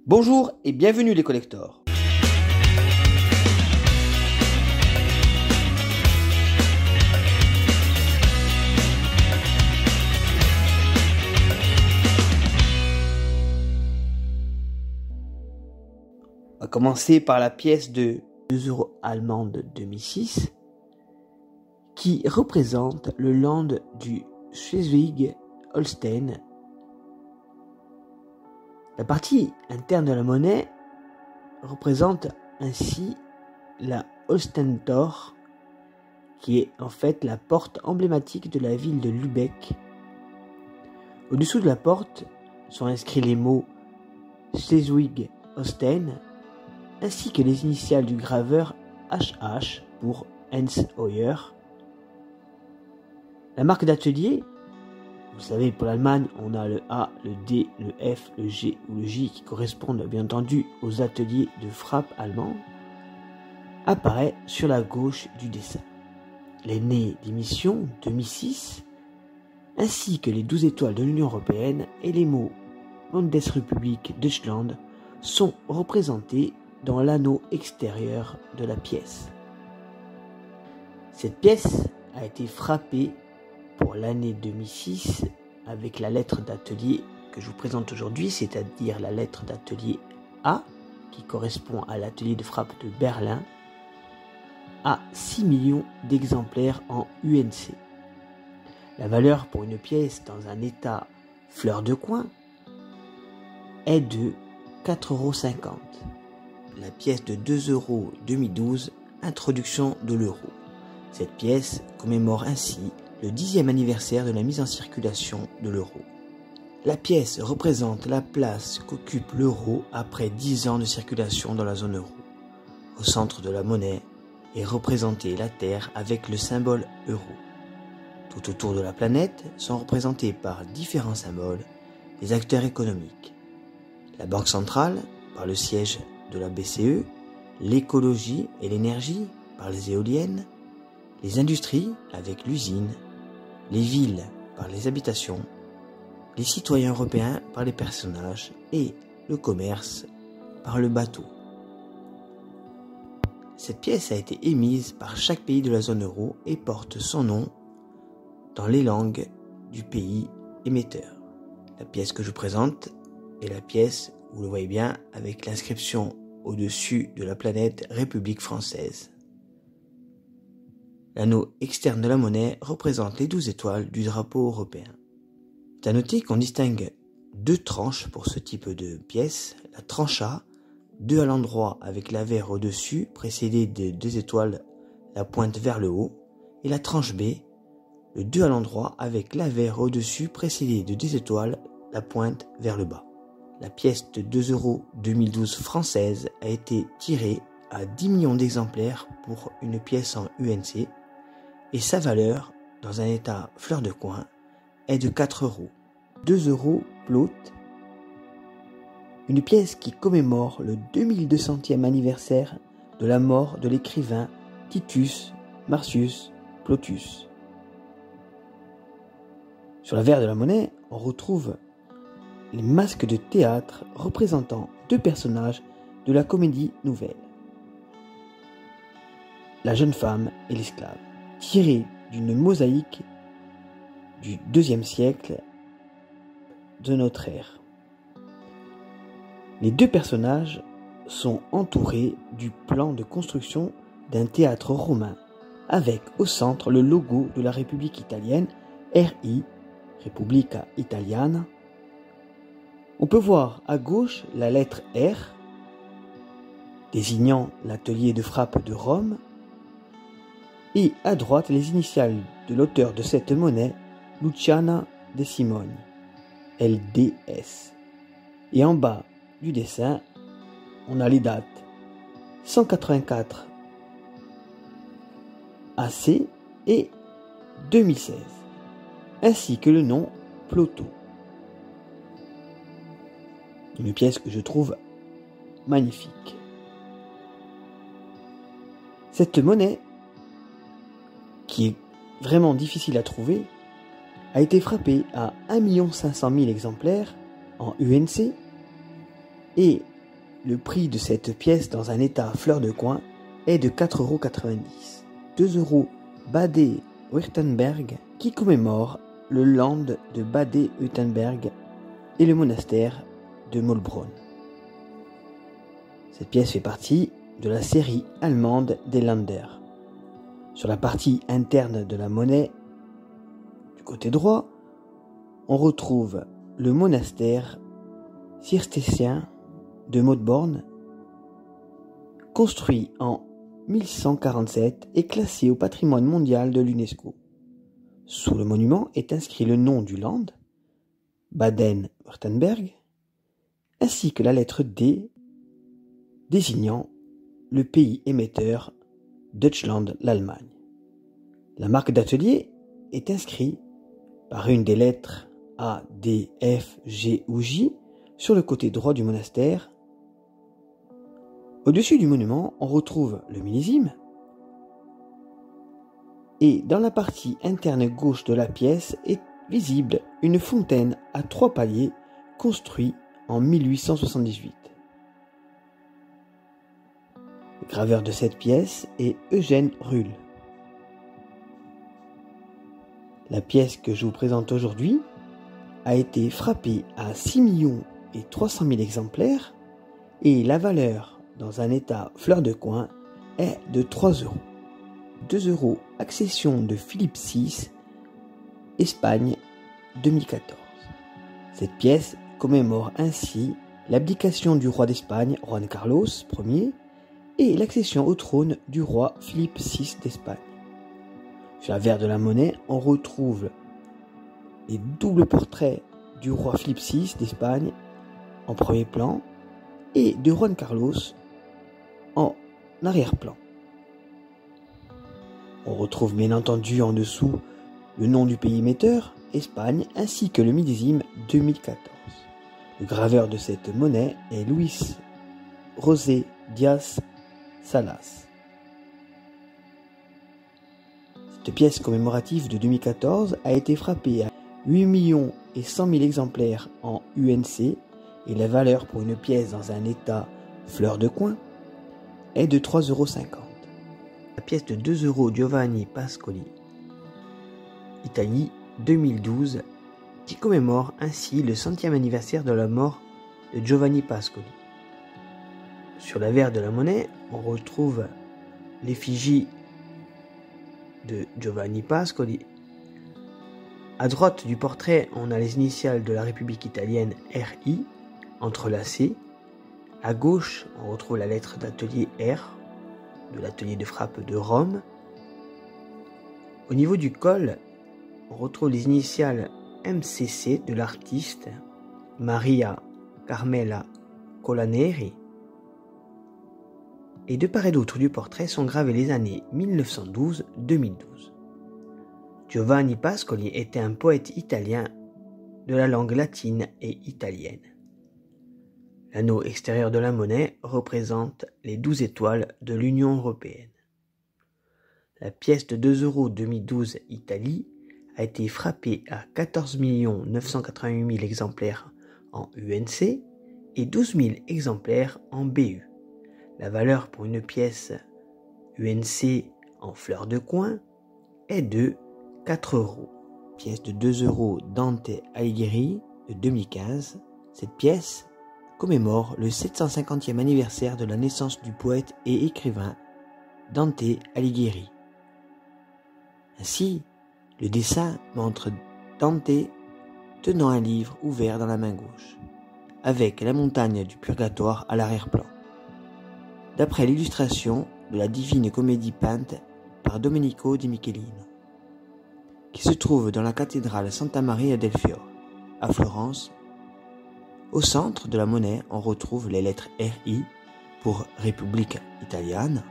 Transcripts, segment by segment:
Bonjour et bienvenue les collectors. On va commencer par la pièce de 2 € allemande de 2006 qui représente le land du Schleswig-Holstein. La partie interne de la monnaie représente ainsi la Holstentor, qui est en fait la porte emblématique de la ville de Lübeck. Au-dessous de la porte sont inscrits les mots Schleswig-Holstein ainsi que les initiales du graveur HH pour Hans Hoyer. La marque d'atelier, vous savez, pour l'Allemagne, on a le A, le D, le F, le G ou le J qui correspondent bien entendu aux ateliers de frappe allemands, apparaît sur la gauche du dessin. Les nez d'émission 2006, ainsi que les 12 étoiles de l'Union européenne et les mots Bundesrepublik Deutschland sont représentés dans l'anneau extérieur de la pièce. Cette pièce a été frappée pour l'année 2006 avec la lettre d'atelier que je vous présente aujourd'hui, c'est-à-dire la lettre d'atelier A qui correspond à l'atelier de frappe de Berlin, à 6 millions d'exemplaires en UNC. La valeur pour une pièce dans un état fleur de coin est de 4,50 €. La pièce de 2 € 2012, introduction de l'euro. Cette pièce commémore ainsi le 10e anniversaire de la mise en circulation de l'euro. La pièce représente la place qu'occupe l'euro après 10 ans de circulation dans la zone euro. Au centre de la monnaie est représentée la Terre avec le symbole euro. Tout autour de la planète sont représentés par différents symboles des acteurs économiques. La Banque centrale par le siège de la BCE, l'écologie et l'énergie par les éoliennes, les industries avec l'usine, les villes par les habitations, les citoyens européens par les personnages et le commerce par le bateau. Cette pièce a été émise par chaque pays de la zone euro et porte son nom dans les langues du pays émetteur. La pièce que je présente est la pièce, vous le voyez bien, avec l'inscription au-dessus de la planète République française. L'anneau externe de la monnaie représente les 12 étoiles du drapeau européen. C'est à noter qu'on distingue deux tranches pour ce type de pièce. La tranche A, 2 à l'endroit avec l'avers au-dessus, précédé de 2 étoiles, la pointe vers le haut. Et la tranche B, le 2 à l'endroit avec l'avers au-dessus, précédé de 2 étoiles, la pointe vers le bas. La pièce de 2 € 2012 française a été tirée à 10 millions d'exemplaires pour une pièce en UNC et sa valeur, dans un état fleur de coin, est de 4 €. 2 € Plaut, une pièce qui commémore le 2200e anniversaire de la mort de l'écrivain Titus Marcius Plautus. Sur l'avers de la monnaie, on retrouve les masques de théâtre représentant 2 personnages de la comédie nouvelle. La jeune femme et l'esclave, tirés d'une mosaïque du IIe siècle de notre ère. Les 2 personnages sont entourés du plan de construction d'un théâtre romain, avec au centre le logo de la République italienne, RI, Repubblica Italiana. On peut voir à gauche la lettre R, désignant l'atelier de frappe de Rome, et à droite les initiales de l'auteur de cette monnaie, Luciana de Simone, LDS. Et en bas du dessin, on a les dates 184 AC et 2016, ainsi que le nom Plauto. Une pièce que je trouve magnifique. Cette monnaie, qui est vraiment difficile à trouver, a été frappée à 1 500 000 exemplaires en UNC et le prix de cette pièce dans un état fleur de coin est de 4,90 €. 2 € Bade-Württemberg qui commémore le land de Bade-Württemberg et le monastère de Maulbronn. Cette pièce fait partie de la série allemande des Länder. Sur la partie interne de la monnaie, du côté droit, on retrouve le monastère cistercien de Maulbronn, construit en 1147 et classé au patrimoine mondial de l'UNESCO. Sous le monument est inscrit le nom du land, Baden-Württemberg, ainsi que la lettre D désignant le pays émetteur Deutschland, l'Allemagne. La marque d'atelier est inscrite par une des lettres A, D, F, G ou J sur le côté droit du monastère. Au-dessus du monument, on retrouve le millésime et dans la partie interne gauche de la pièce est visible une fontaine à 3 paliers construite en 1878. Le graveur de cette pièce est Eugène Ruhl. La pièce que je vous présente aujourd'hui a été frappée à 6 300 000 exemplaires et la valeur dans un état fleur de coin est de 3 €. 2 € accession de Philippe VI, Espagne 2014. Cette pièce commémore ainsi l'abdication du roi d'Espagne, Juan Carlos Ier, et l'accession au trône du roi Philippe VI d'Espagne. Sur l'avers de la monnaie, on retrouve les doubles portraits du roi Philippe VI d'Espagne en premier plan et de Juan Carlos en arrière-plan. On retrouve bien entendu en dessous le nom du pays émetteur, Espagne, ainsi que le millésime 2014. Le graveur de cette monnaie est Luis José Díaz Salas. Cette pièce commémorative de 2014 a été frappée à 8 100 000 exemplaires en UNC et la valeur pour une pièce dans un état fleur de coin est de 3,50 €. La pièce de 2 € Giovanni Pascoli, Italie 2012, qui commémore ainsi le 100e anniversaire de la mort de Giovanni Pascoli. Sur l'avers de la monnaie, on retrouve l'effigie de Giovanni Pascoli. À droite du portrait, on a les initiales de la République italienne RI entrelacées. À gauche, on retrouve la lettre d'atelier R de l'atelier de frappe de Rome. Au niveau du col, on retrouve les initiales MCC de l'artiste Maria Carmela Colaneri. Et de part et d'autre du portrait sont gravées les années 1912-2012. Giovanni Pascoli était un poète italien de la langue latine et italienne. L'anneau extérieur de la monnaie représente les 12 étoiles de l'Union européenne. La pièce de 2 € 2012 Italie a été frappée à 14 988 000 exemplaires en UNC et 12 000 exemplaires en BU. La valeur pour une pièce UNC en fleur de coin est de 4 €. Pièce de 2 € Dante Alighieri de 2015. Cette pièce commémore le 750e anniversaire de la naissance du poète et écrivain Dante Alighieri. Ainsi, le dessin montre Dante tenant un livre ouvert dans la main gauche, avec la montagne du Purgatoire à l'arrière-plan, d'après l'illustration de la Divine Comédie peinte par Domenico Di Michelino, qui se trouve dans la cathédrale Santa Maria del Fiore, à Florence. Au centre de la monnaie, on retrouve les lettres RI pour République italienne,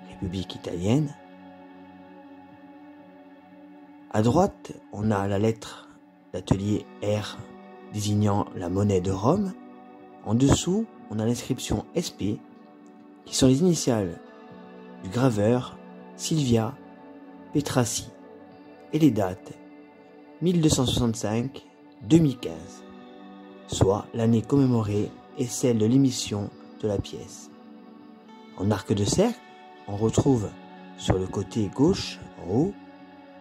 République italienne. À droite, on a la lettre d'atelier R désignant la monnaie de Rome. En dessous, on a l'inscription SP, qui sont les initiales du graveur Silvia Petrassi, et les dates 1265-2015, soit l'année commémorée et celle de l'émission de la pièce. En arc de cercle, on retrouve sur le côté gauche, en haut,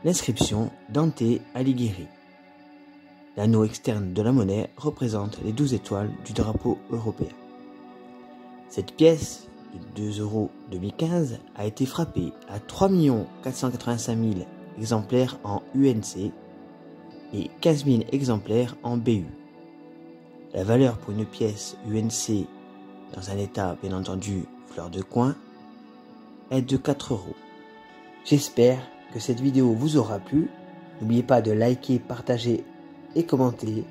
l'inscription Dante Alighieri. L'anneau externe de la monnaie représente les 12 étoiles du drapeau européen. Cette pièce de 2 € 2015 a été frappée à 3 485 000 exemplaires en UNC et 15 000 exemplaires en BU. La valeur pour une pièce UNC dans un état bien entendu fleur de coin est de 4 €. J'espère que cette vidéo vous aura plu. N'oubliez pas de liker, partager et commenter.